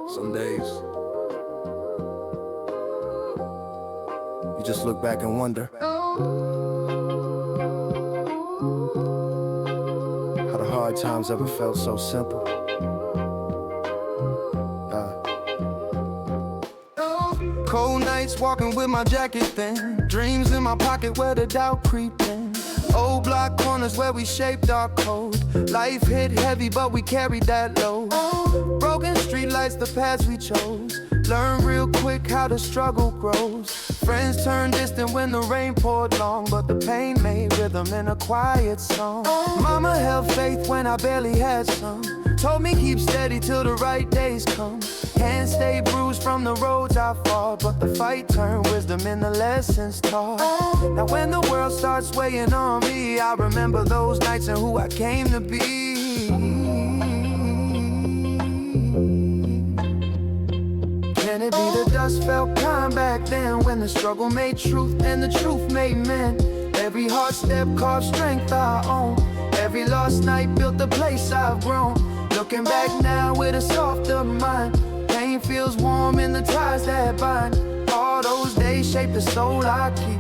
Some days you just look back and wonder how the hard times ever felt so simple. Cold nights walking with my jacket thin, dreams in my pocket where the doubt creep in. Old block corners where we shaped our code. Life hit heavy but we carried that load. Broken street lights, the paths we chose. Learn real quick how the struggle grows. Friends turn distant when the rain poured long, but the pain made rhythm in a quiet song. Mama held faith when I barely had some. Told me keep steady till the right days come. Hands stay bruised from the roads I fought, but the fight turned wisdom in the lessons taught. Now when the world starts weighing on me, I remember those nights and who I came to be. Can it be the dust felt kind back then, when the struggle made truth and the truth made men? Every hard step carved strength I own. Every lost night built the place I've grown. Looking back now with a softer mind, pain feels warm in the ties that bind. All those days shape the soul I keep.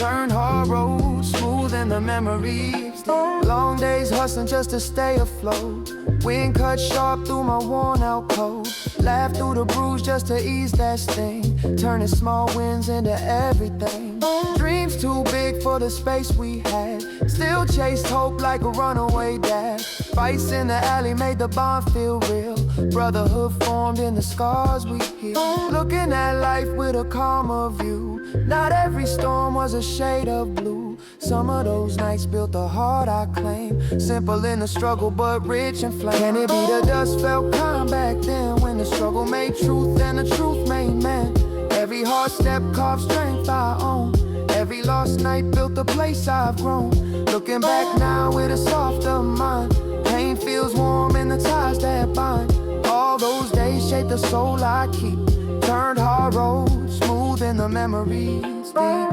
Turn hard roads smooth in the memories. Long days hustling just to stay afloat. Wind cut sharp through my worn out coat. Laugh through the bruise just to ease that sting. Turning small wins into everything. Dreams too big for the space we had. Still chased hope like a runaway dad. Fights in the alley made the bond feel real. Brotherhood formed in the scars we heal. Looking at life with a calmer view. Not every storm was a shade of blue. Some of those nights built the heart I claim. Simple in the struggle but rich in flame. Can it be the dust felt kind back then, when the struggle made truth and the truth made man? Every hard step carved strength I own. Every lost night built the place I've grown. Looking back now with a softer mind, pain feels warm in the ties that bind. All those days shape the soul I keep. Turned hard roads smooth in the memories deep.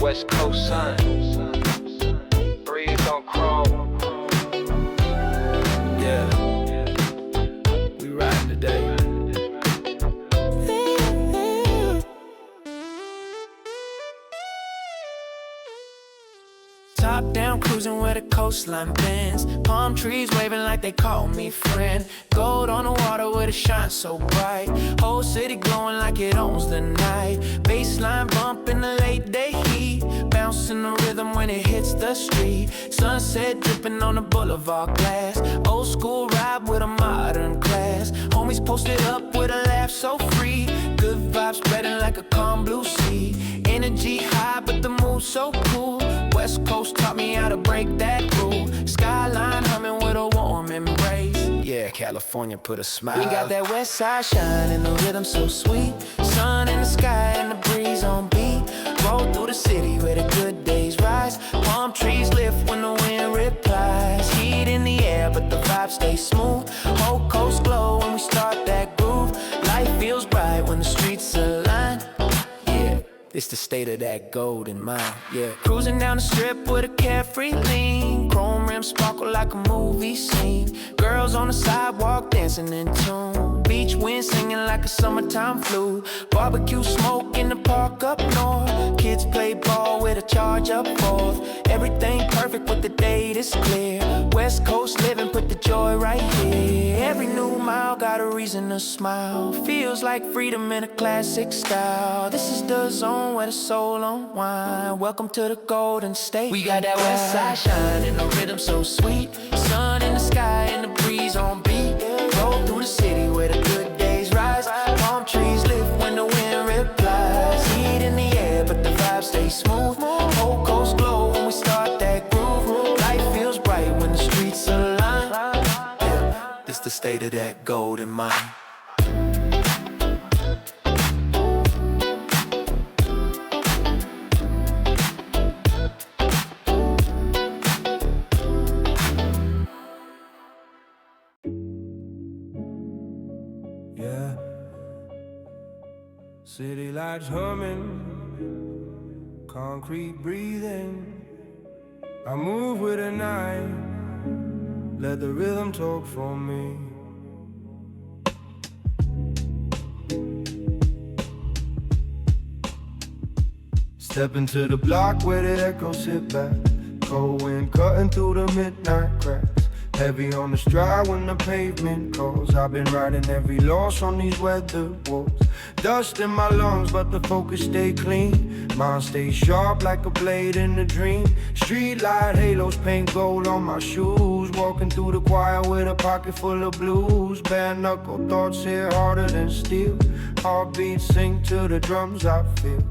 West Coast sun, breeze on chrome. Yeah, we riding today. Top down cruising where the coastline bends. Palm trees waving like they call me friend. Gold on the water where it shines so bright. Whole city glowing like it owns the night. Baseline bump in the late day heat. Bouncing the rhythm when it hits the street. Sunset dripping on the boulevard glass. Old school ride with a modern class. Homies posted up with a laugh so free. Good vibes spreading like a calm blue sea. Energy high but the mood so cool. West Coast taught me how to break that rule. Skyline humming with a warm embrace. Yeah, California put a smile. We got that west side shine and the rhythm so sweet. Sun in the sky and the breeze on beat. Roll through the city where the good days rise. Palm trees lift when the wind replies. Heat in the air but the vibe stays smooth. Whole coast glow when we start that groove. Life feels bright when the streets align. It's the state of that golden mile, yeah. Cruising down the strip with a carefree lean. Chrome rims sparkle like a movie scene. Girls on the sidewalk dancing in tune. Beach wind singing like a summertime flu. Barbecue smoke in the park up north. Kids play ball with a charge up forth. Everything perfect with the date is clear. West Coast living, put the joy right here. Every new mile got a reason to smile. Feels like freedom in a classic style. This is the zone where the soul unwind. Welcome to the Golden State. We got that west side shine and the rhythm so sweet. Sun in the sky and the breeze on beat. Roll through the city where the good days rise. Palm trees lift when the wind replies. Heat in the air but the vibe stays smooth. Whole coast glow when we start that groove. Life feels bright when the streets are What's the state of that golden mind? Yeah, city lights humming, concrete breathing. I move with the night, let the rhythm talk for me. Step into the block where the echoes sit back, cold wind cutting through the midnight cracks. Heavy on the stride when the pavement calls. I've been riding every loss on these weathered walls. Dust in my lungs, but the focus stay clean. Mind stay sharp like a blade in a dream. Street light halos paint gold on my shoes. Walking through the choir with a pocket full of blues. Bare knuckle thoughts hit harder than steel. Heartbeats sink to the drums I feel.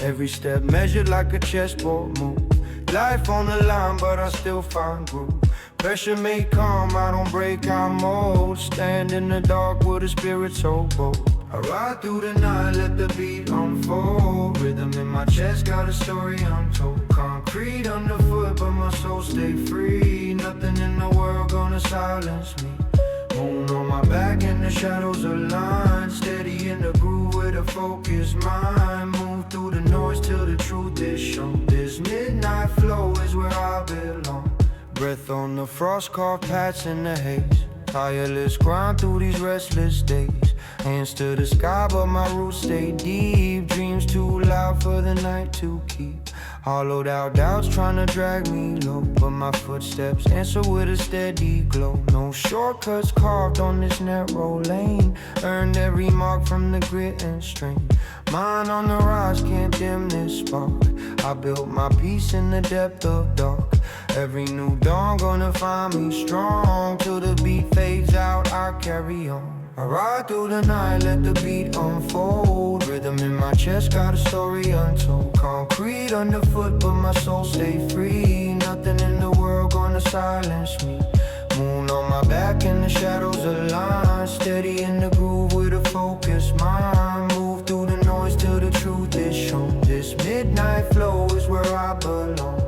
Every step measured like a chessboard move. Life on the line, but I still find groove. Pressure may come, I don't break, I mold. Stand in the dark with a spirit so bold. I ride through the night, let the beat unfold. Rhythm in my chest, got a story untold. Concrete underfoot, but my soul stay free. Nothing in the world gonna silence me. Moon on my back and the shadows align. Steady in the groove with a focused mind. Move through the noise till the truth is shown. This midnight flow is where I belong. Breath on the frost, carved paths in the haze. Tireless grind through these restless days. Hands to the sky, but my roots stay deep. Dreams too loud for the night to keep. Hollowed out doubts trying to drag me low, but my footsteps answer with a steady glow. No shortcuts carved on this narrow lane. Earned every mark from the grit and strain. Mind on the rise, can't dim this spark. I built my peace in the depth of dark. Every new dawn gonna find me strong. Till the beat fades out, I carry on. I ride through the night, let the beat unfold. Rhythm in my chest, got a story untold. Concrete underfoot, but my soul stay free. Nothing in the world gonna silence me. Moon on my back and the shadows align. Steady in the groove with a focused mind. Move through the noise till the truth is shown. This midnight flow is where I belong.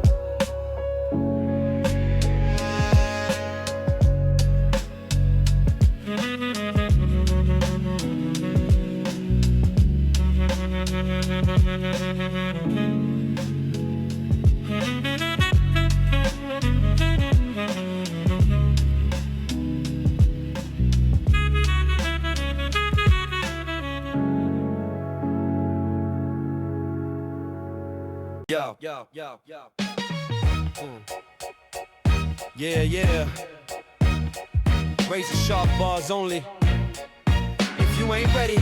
Yo. Yeah. Razor sharp bars only. If you ain't ready,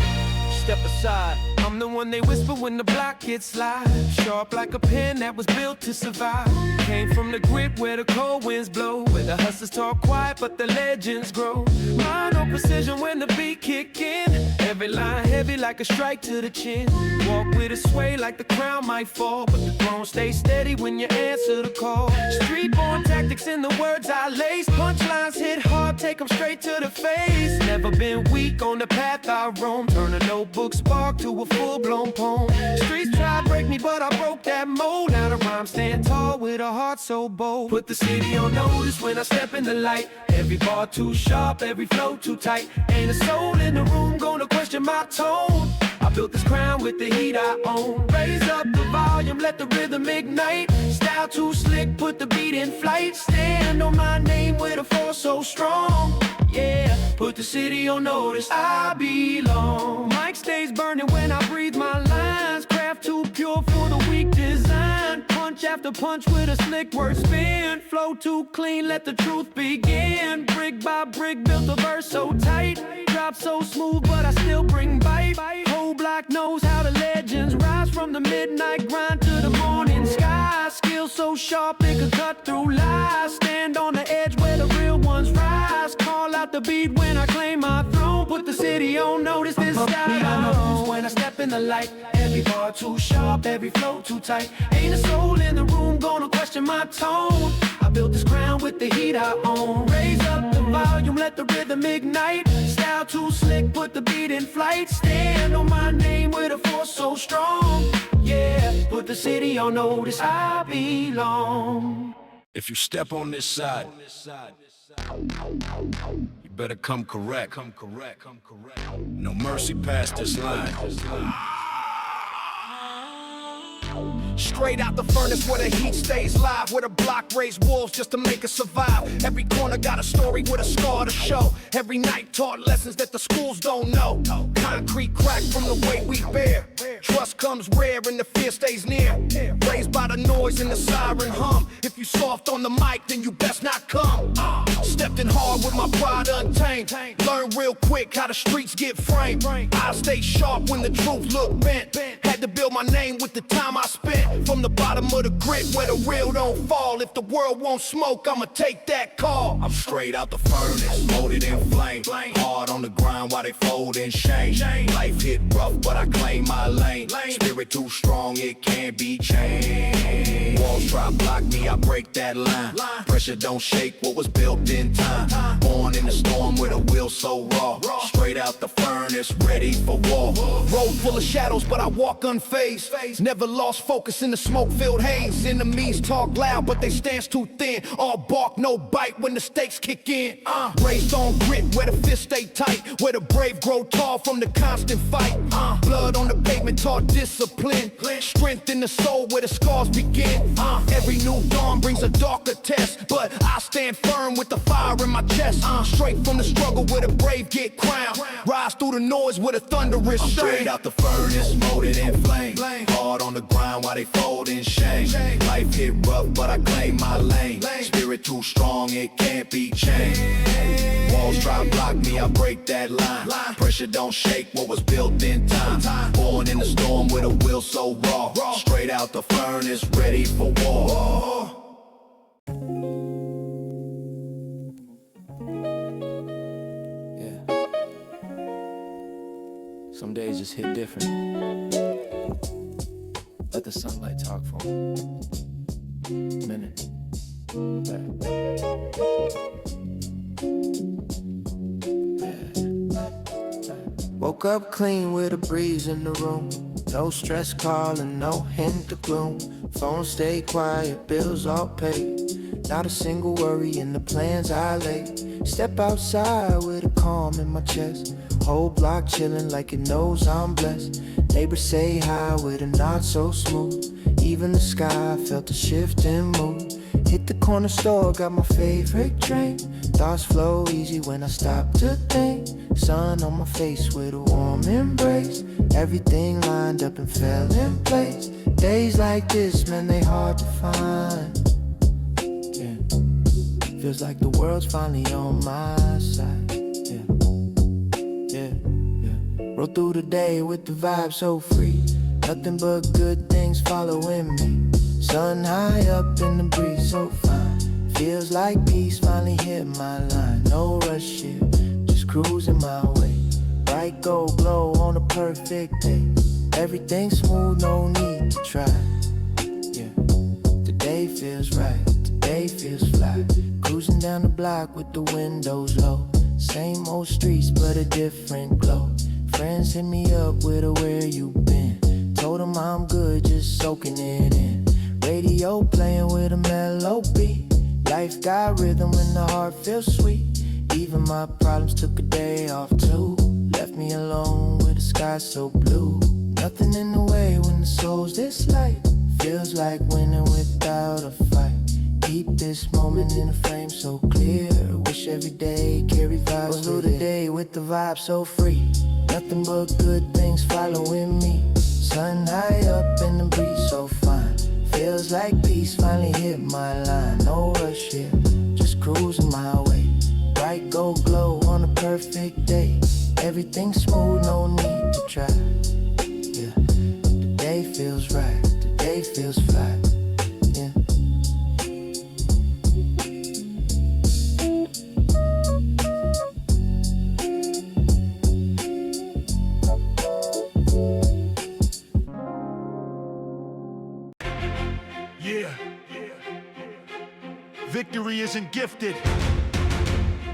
step aside. I'm the one they whisper when the block gets live. Sharp like a pen that was built to survive. Came from the grit where the cold winds blow. Where the hustlers talk quiet but the legends grow. Mind on precision when the beat kick in. Every line heavy like a strike to the chin. Walk with a sway like the crown might fall. But the throne stays steady when you answer the call. Street-born tactics in the words I lace. Punchlines hit hard, take them straight to the face. Never been weak on the path I roam. Turn a notebook spark to a full-blown poem. Streets try to break me, but I broke that mold. Now the rhyme stand tall with a heart so bold. Put the city on notice when I step in the light. Every bar too sharp, every flow too tight. Ain't a soul in the room gonna question my tone. I built this crown with the heat I own. Raise up the volume, let the rhythm ignite. Style too slick, put the beat in flight. Stand on my name with a force so strong. Yeah, put the city on notice, I belong. Mic stays burning when I breathe my lines. Craft too pure for the weak design. Punch after punch with a slick word spin. Flow too clean, let the truth begin. Brick by brick, built a verse so tight. Drop so smooth, but I still bring bite. Whole block knows how the legends rise. From the midnight grind to the morning sky. Skill so sharp it can cut through lies. Stand on the edge where the real ones rise. Call out the beat when I claim my throne. Put the city on notice, this style. When I step in the light, every bar too sharp, every flow too tight. Ain't a soul in the room gonna question my tone. I built this crown with the heat I own. Raise up the volume, boom, let the rhythm ignite. Style too slick, put the beat in flight. Stand on my name with a force so strong. Yeah, put the city on notice, I belong. If you step on this side, you better come correct. No mercy past this line. Straight out the furnace where the heat stays live, where the block raised walls just to make us survive. Every corner got a story with a scar to show. Every night taught lessons that the schools don't know. Concrete cracked from the weight we bear. Trust comes rare and the fear stays near. Raised by the noise and the siren hum. If you soft on the mic, then you best not come. Stepped in hard with my pride untamed. Learn real quick how the streets get framed. I stay sharp when the truth look bent. Had to build my name with the time I spent. From the bottom of the grit where the real don't fall. If the world won't smoke, I'ma take that call. I'm straight out the furnace, loaded in flame. Hard on the grind while they fold in shame. Life hit rough, but I claim my lane. Spirit too strong, it can't be changed. Walls try block me, I break that line. Pressure don't shake what was built in time. Born in the storm with a will so raw. Straight out the furnace, ready for war. Road full of shadows, but I walk unfazed. Never lost focus in the smoke-filled haze. Enemies talk loud, but they stance too thin. All bark, no bite when the stakes kick in. Raised on grit, where the fists stay tight. Where the brave grow tall from the constant fight. Blood on the pavement taught discipline. Strength in the soul where the scars begin. Every new dawn brings a darker test, but I stand firm with the fire in my chest. Straight from the struggle where the brave get crowned. Rise through the noise where the thunder is I'm straight out the furnace, molded in flame. Hard on the grind while they fold in shame. Life hit rough, but I claim my lane. Spirit too strong, it can't be changed. Walls try to block me, I break that line. Pressure don't shake what was built in time. Born in the storm with a will so raw. Straight out the furnace, ready for war. Yeah. Some days just hit different. Let the sunlight talk for a minute. Woke up clean with a breeze in the room. No stress calling, no hint of gloom. Phone stay quiet, bills all paid. Not a single worry in the plans I laid. Step outside with a calm in my chest. Whole block chilling like it knows I'm blessed. Neighbors say hi with a nod so smooth. Even the sky felt a shift in mood. Hit the corner store, got my favorite drink. Thoughts flow easy when I stop to think. Sun on my face with a warm embrace. Everything lined up and fell in place. Days like this, man, they hard to find. Yeah. Feels like the world's finally on my side. Yeah. Roll through the day with the vibe so free. Nothing but good things following me. Sun high up in the breeze so fine. Feels like peace finally hit my line. No rush here, just cruising my way. Bright gold glow on a perfect day. Everything smooth, no need to try. Yeah, today feels right, today feels fly. Cruising down the block with the windows low. Same old streets but a different glow. Friends hit me up with a where you been. Told them I'm good, just soaking it in. Radio playing with a mellow beat. Life got rhythm when the heart feels sweet. Even my problems took a day off too. Left me alone with the sky so blue. Nothing in the way when the soul's this light. Feels like winning without a fight. Keep this moment in a frame so clear. Wish every day carry vibes. Roll through the day with the vibe so free. Nothing but good things following me. Sun high up and the breeze so fine. Feels like peace finally hit my line. No rush here, just cruising my way. Bright gold glow on a perfect day. Everything smooth, no need to try. Yeah, today feels right, today feels fly. Yeah. Victory isn't gifted,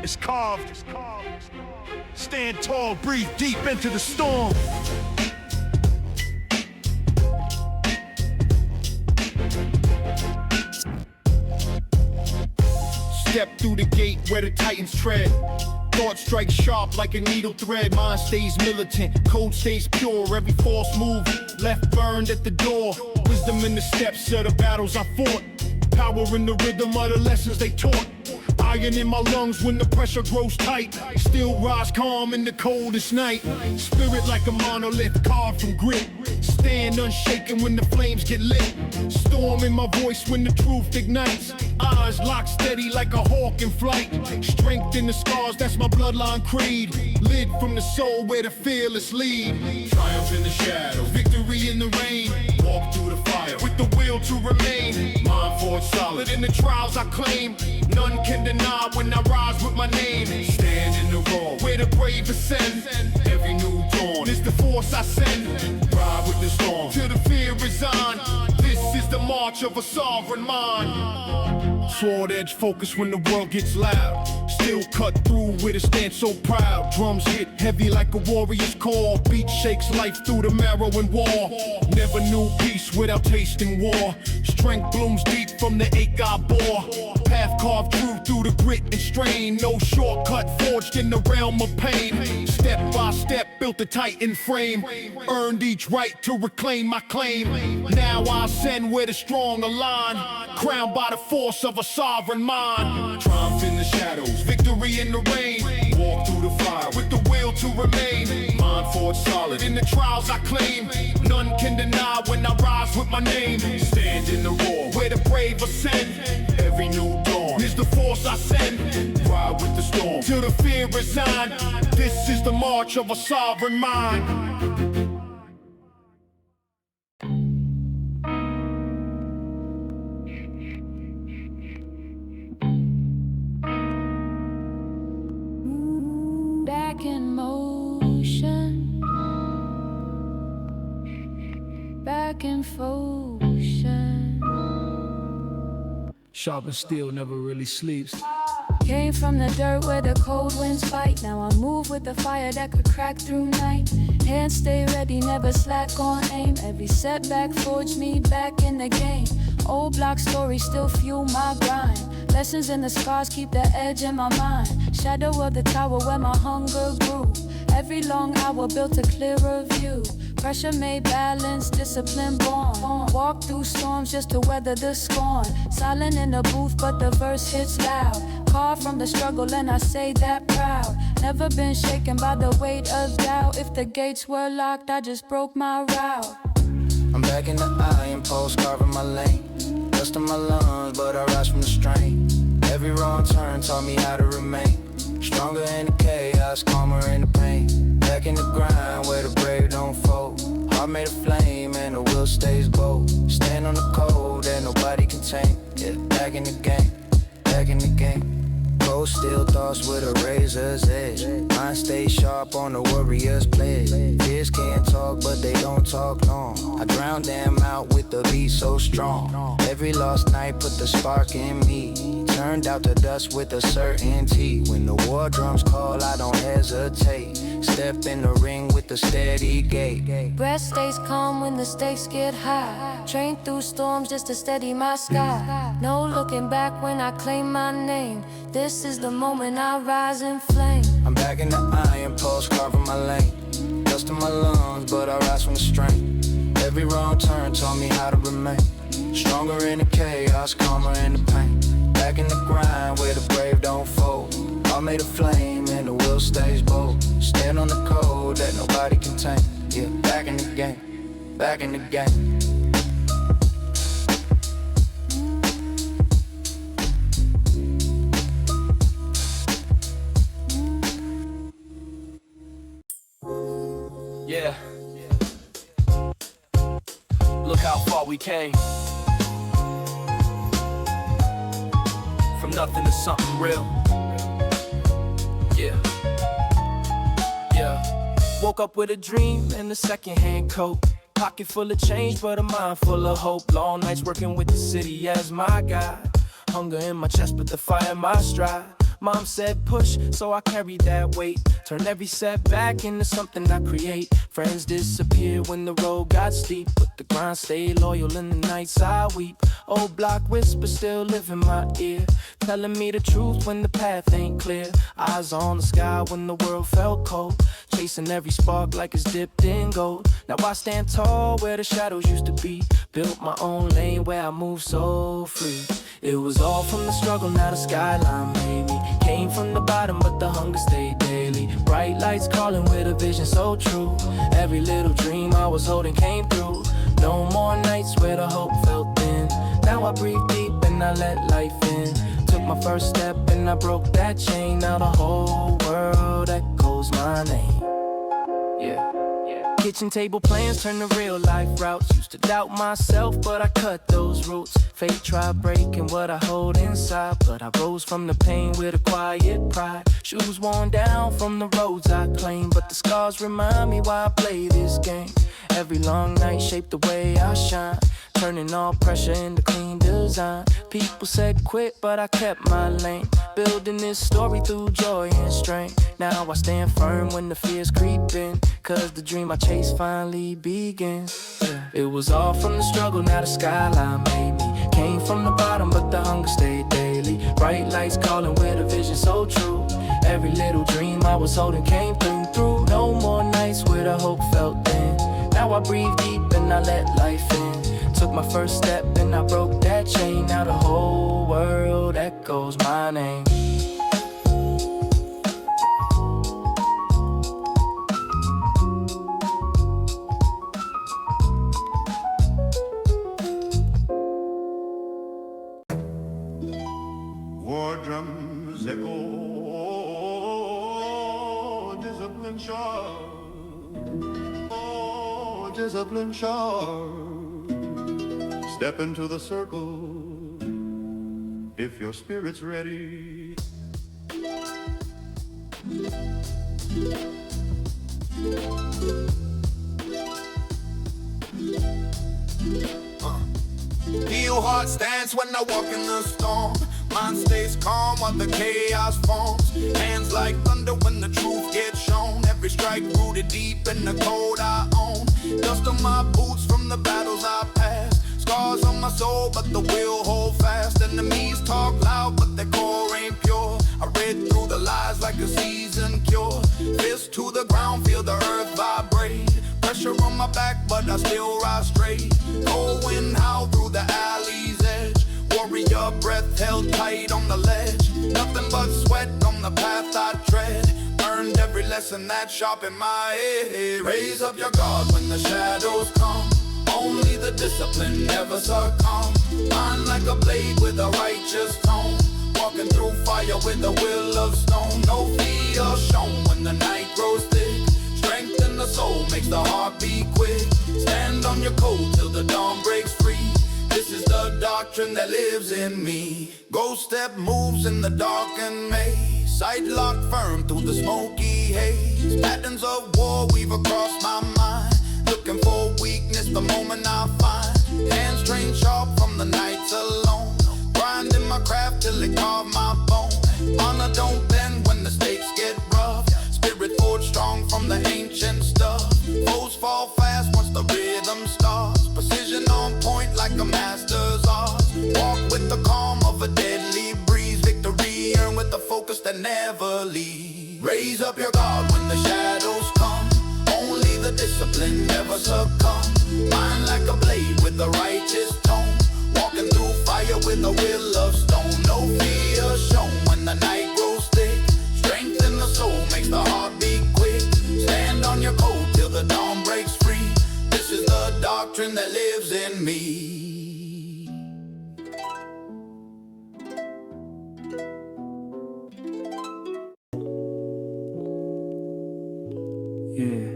is carved. Stand tall, breathe deep into the storm. Step through the gate where the titans tread. Thought strikes sharp like a needle thread. Mind stays militant, code stays pure. Every false move left burned at the door. Wisdom in the steps of the battles I fought. Power in the rhythm of the lessons they taught. Iron in my lungs when the pressure grows tight. Still rise calm in the coldest night. Spirit like a monolith carved from grit. Stand unshaken when the flames get lit. Storm in my voice when the truth ignites. Eyes locked steady like a hawk in flight. Strength in the scars, that's my bloodline creed. Lit from the soul where the fearless lead. Triumph in the shadows, victory in the rain. Walk through the fire with the will to remain. Mind forward solid in the trials I claim. None can deny when I rise with my name. Stand in the raw where the brave ascend. Every new dawn is the force I send. Ride with the storm till the fear resign. This is the march of a sovereign mind. Sword edge focus when the world gets loud. Still cut through with a stand so proud. Drums hit heavy like a warrior's call. Beat shakes life through the marrow and war. Never knew peace without tasting war. Strength blooms deep from the ache I bore. Path carved through the grit and strain. No shortcut forged in the realm of pain. Step by step built a titan frame. Earned each right to reclaim my claim. Now I ascend where the strong align. Crowned by the force of a sovereign mind. Triumph in the shadows, victory in the rain. Walk through the fire with the will to remain. Mind forward solid in the trials I claim. None can deny when I rise with my name. Stand in the roar where the brave ascend. Every new dawn is the force I send. Ride with the storm till the fear resign. This is the march of a sovereign mind. Back in motion, back in motion. Sharp as steel never really sleeps. Came from the dirt where the cold winds fight. Now I move with the fire that could crack through night. Hands stay ready, never slack on aim. Every setback forged me back in the game. Old block stories still fuel my grind. Lessons in the scars keep the edge in my mind. Shadow of the tower where my hunger grew. Every long hour built a clearer view. Pressure made balance, discipline born. Walk through storms just to weather the scorn. Silent in the booth but the verse hits loud. Carved from the struggle and I say that proud. Never been shaken by the weight of doubt. If the gates were locked I just broke my route. I'm back in the iron post, carving my lane. Dust in my lungs, but I rise from the strain. Every wrong turn taught me how to remain. Stronger in the chaos, calmer in the pain. Back in the grind where the brave don't fold. Heart made of flame and the will stays bold. Stand on the code that nobody can tame. Yeah, back in the game, back in the game. Cold steel thoughts with a razor's edge. Mind stays sharp on the warrior's pledge. Fears can't talk but they don't talk long. I drown them out with the beat so strong. Every lost night put the spark in me. Turned out to dust with a certainty. When the war drums call I don't hesitate. Step in the ring with a steady gait. Breath stays calm when the stakes get high. Train through storms just to steady my sky. No looking back when I claim my name. This is the moment I rise in flame. I'm back in the iron post, carving my lane. Dust in my lungs, but I rise from the strain. Every wrong turn taught me how to remain. Stronger in the chaos, calmer in the pain. Back in the grind where the brave don't fold. Heart made of flame and the will stays bold. Stand on the code that nobody can tame. Yeah, back in the game, back in the game. Yeah. Look how far we came. From nothing to something real. Yeah. Yeah. Woke up with a dream and a second-hand coat. Pocket full of change, but a mind full of hope. Long nights working with the city as my guide. Hunger in my chest, but the fire in my stride. Mom said push, so I carried that weight. Turn every setback into something I create. Friends disappear when the road got steep, but the grind stayed loyal in the nights I weep. Old block whispers still live in my ear, telling me the truth when the path ain't clear. Eyes on the sky when the world felt cold, chasing every spark like it's dipped in gold. Now I stand tall where the shadows used to be, built my own lane where I move so free. It was all from the struggle, now the skyline made me. Came from the bottom, but the hunger stayed daily. Bright lights calling with a vision so true. Every little dream I was holding came through. No more nights where the hope felt thin. Now I breathe deep and I let life in. Took my first step and I broke that chain. Now the whole world echoes my name. Yeah. Kitchen table plans turn to real life routes. Used to doubt myself, but I cut those roots. Fate tried breaking what I hold inside, but I rose from the pain with a quiet pride. Shoes worn down from the roads I claim, but the scars remind me why I play this game. Every long night shaped the way I shine, turning all pressure into clean design. People said quit, but I kept my lane, building this story through joy and strength. Now I stand firm when the fears creep in, cause the dream I chase finally begins. It was all from the struggle, now the skyline made me. Came from the bottom, but the hunger stayed daily. Bright lights calling with a vision so true. Every little dream I was holding came through. No more nights where the hope felt thin. Now I breathe deep and I let life in. Took my first step and I broke that chain. Now the whole world echoes my name. War drums echo, discipline sharp, oh, discipline sharp. Step into the circle if your spirit's ready. Feel heart stands when I walk in the storm. Mind stays calm while the chaos forms. Hands like thunder when the truth gets shown. Every strike rooted deep in the code I own. Dust on my boots from the battles I passed. Scars on my soul, but the will hold fast. Enemies talk loud, but their core ain't pure. I read through the lies like a seasoned cure. Fist to the ground, feel the earth vibrate. Pressure on my back, but I still rise straight. Cold wind howl through the alley's edge. Warrior breath held tight on the ledge. Nothing but sweat on the path I tread. Earned every lesson that sharpened my head. Raise up your guard when the shadows come. Only the discipline never succumb. Mind like a blade with a righteous tone. Walking through fire with a will of stone. No fear shown when the night grows thick. Strength in the soul makes the heart beat quick. Stand on your code till the dawn breaks free. This is the doctrine that lives in me. Ghost step moves in the darkened maze. Sight locked firm through the smoky haze. Patterns of war weave across my mind. Looking for weakness the moment I find. Hands trained sharp from the nights alone. Grinding my craft till it carve my bone. Honor don't bend when the stakes get rough. Spirit forged strong from the ancient stuff. Foes fall fast once the rhythm starts. Precision on point like a master's art. Walk with the calm of a deadly breeze. Victory earned with the focus that never leaves. Raise up your guard when the shadows come. Only the discipline never succumb. Mind like a blade with the righteous tone. Walking through fire with a will of stone. No fear shown when the night grows thick. Strength in the soul makes the heart beat quick. Stand on your code till the dawn breaks free. This is the doctrine that lives in me. Yeah.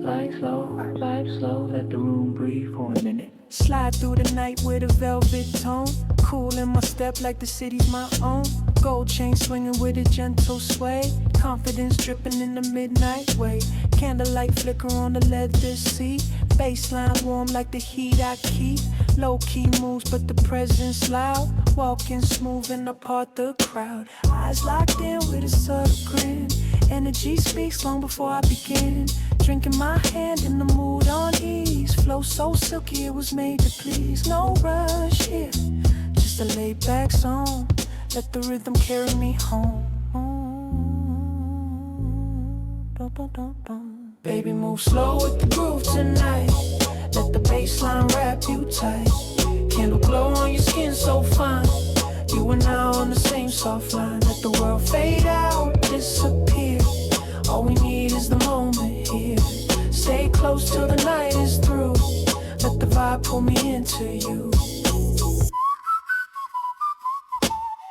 Vibe slow, let the room breathe for a minute. Slide through the night with a velvet tone. Cool in my step like the city's my own. Gold chain swinging with a gentle sway. Confidence dripping in the midnight way. Candlelight flicker on the leather seat. Baseline warm like the heat I keep. Low-key moves, but the presence loud. Walking smooth and apart the crowd. Eyes locked in with a subtle grin. Energy speaks long before I begin. Drinking my hand in the mood on ease. Flow so silky it was made to please. No rush here, just a laid-back song. Let the rhythm carry me home. Baby, move slow with the groove tonight. Let the bassline wrap you tight. Candle glow on your skin so fine. You and I on the same soft line. Let the world fade out, disappear. All we need is the moment here. Stay close till the night is through. Let the vibe pull me into you.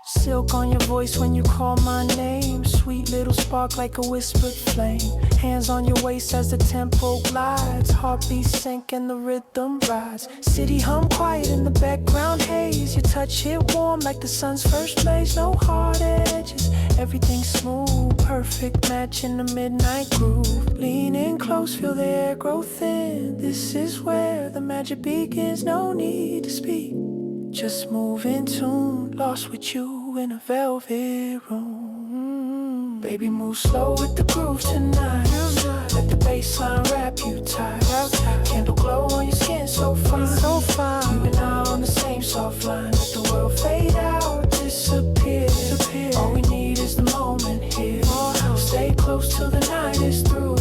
Silk on your voice when you call my name. Sweet little spark like a whispered flame. Hands on your waist as the tempo glides. Heartbeat sync and the rhythm rides. City hum quiet in the background haze. Your touch hit warm like the sun's first blaze. No hard edges, everything smooth. Perfect match in the midnight groove. Lean in close, feel the air grow thin. This is where the magic begins. No need to speak, just move in tune. Lost with you in a velvet room. Baby, move slow with the groove tonight. Let the bassline wrap you tight. Candle glow on your skin so fine. You and I on the same soft line. Let the world fade out, disappear. All we need is the moment here. Stay close till the night is through.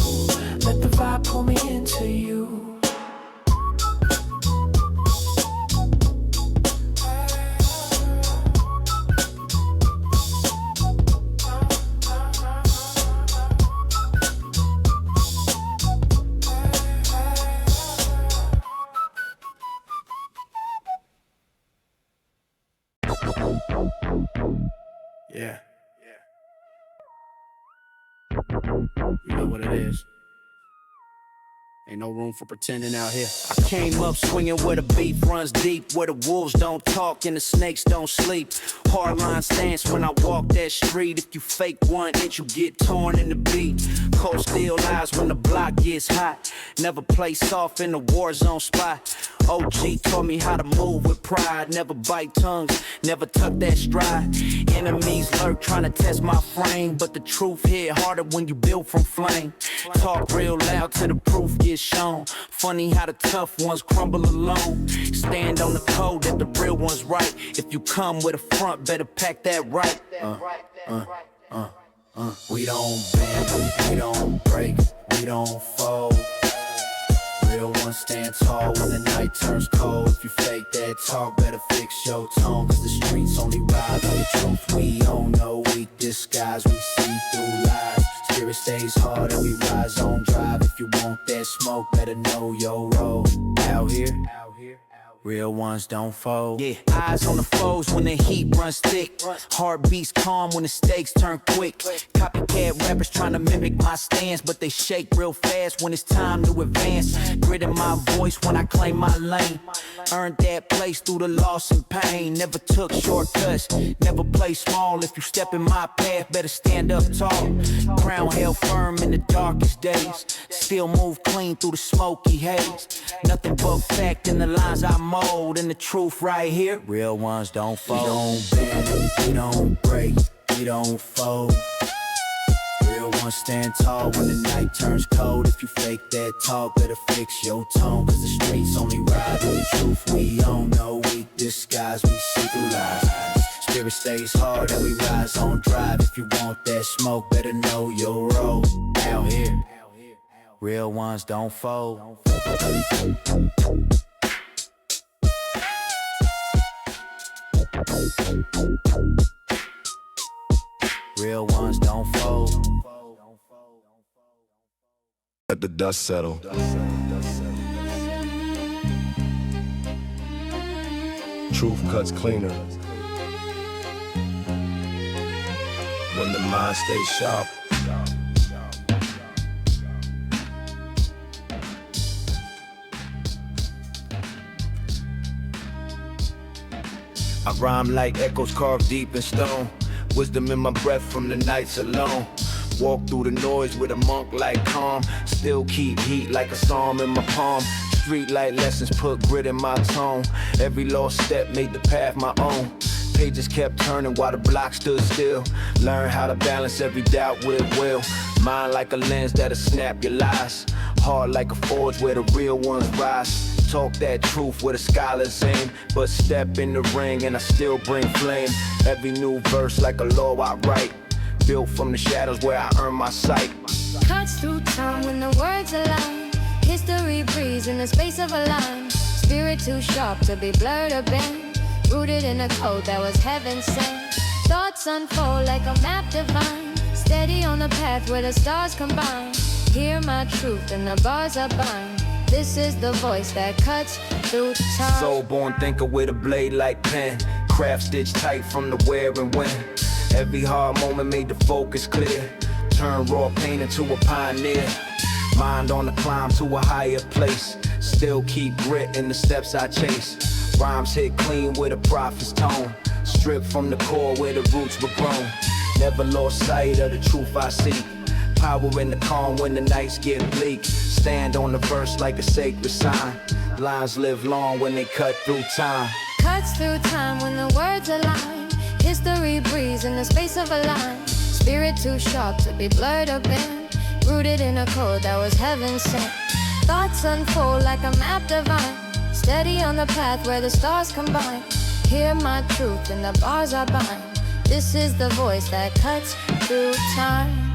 Let the vibe pull me into you. Yeah. You know what it is. Ain't no room for pretending out here. I came up swinging where the beef runs deep, where the wolves don't talk and the snakes don't sleep. Hardline stance when I walk that street. If you fake 1 inch, you get torn in the beat. Cold steel eyes when the block gets hot. Never play soft in the war zone spot. OG taught me how to move with pride. Never bite tongues, never tuck that stride. Enemies lurk trying to test my frame, but the truth hit harder when you build from flame. Talk real loud till the proof gets shown. Funny how the tough ones crumble alone. Stand on the code that the real one's right. If you come with a front, better pack that right. We don't bend, we don't break, we don't fold. Real ones stand tall when the night turns cold. If you fake that talk, better fix your tone. Cause the streets only ride on the truth. We don't know weak disguise, we see through lies. Spirit stays hard and we rise on drive. If you want that smoke, better know your role. Out here, real ones don't fold. Yeah, eyes on the foes when the heat runs thick. Heartbeats calm when the stakes turn quick. Copycat rappers trying to mimic my stance, but they shake real fast when it's time to advance. Grit in my voice when I claim my lane. Earned that place through the loss and pain. Never took shortcuts, never play small. If you step in my path, better stand up tall. Crown held firm in the darkest days. Still move clean through the smoky haze. Nothing but fact in the lines I mold. And the truth right here, real ones don't fold. We don't bend, we don't break, we don't fold. Real ones stand tall when the night turns cold. If you fake that talk, better fix your tone. Cause the streets only ride with the truth. We don't know weak disguise, we see through lies. Spirit stays hard and we rise on drive. If you want that smoke, better know your role. Out here, real ones don't fold. Real ones don't fold. Let the dust settle. Truth cuts cleaner when the mind stays sharp. I rhyme like echoes carved deep in stone. Wisdom in my breath from the nights alone. Walk through the noise with a monk like calm. Still keep heat like a psalm in my palm. Street light lessons put grit in my tone. Every lost step made the path my own. Pages kept turning while the block stood still. Learn how to balance every doubt with will. Mind like a lens that'll snap your lies. Heart like a forge where the real ones rise. Talk that truth with a scholar's aim. But step in the ring and I still bring flame. Every new verse like a law I write. Built from the shadows where I earn my sight. Cuts through time when the words align. History breathes in the space of a line. Spirit too sharp to be blurred or bent. Rooted in a code that was heaven sent. Thoughts unfold like a map divine. Steady on the path where the stars combine. Hear my truth and the bars are bind. This is the voice that cuts through time. Soul-born thinker with a blade like pen. Craft stitched tight from the where and when. Every hard moment made the focus clear. Turn raw pain into a pioneer. Mind on the climb to a higher place. Still keep grit in the steps I chase. Rhymes hit clean with a prophet's tone. Stripped from the core where the roots were grown. Never lost sight of the truth I seek. Power in the calm when the nights get bleak. Stand on the verse like a sacred sign. Lines live long when they cut through time. Cuts through time when the words align. History breathes in the space of a line. Spirit too sharp to be blurred or bent. Rooted in a code that was heaven sent. Thoughts unfold like a map divine. Steady on the path where the stars combine. Hear my truth and the bars are bind. This is the voice that cuts through time.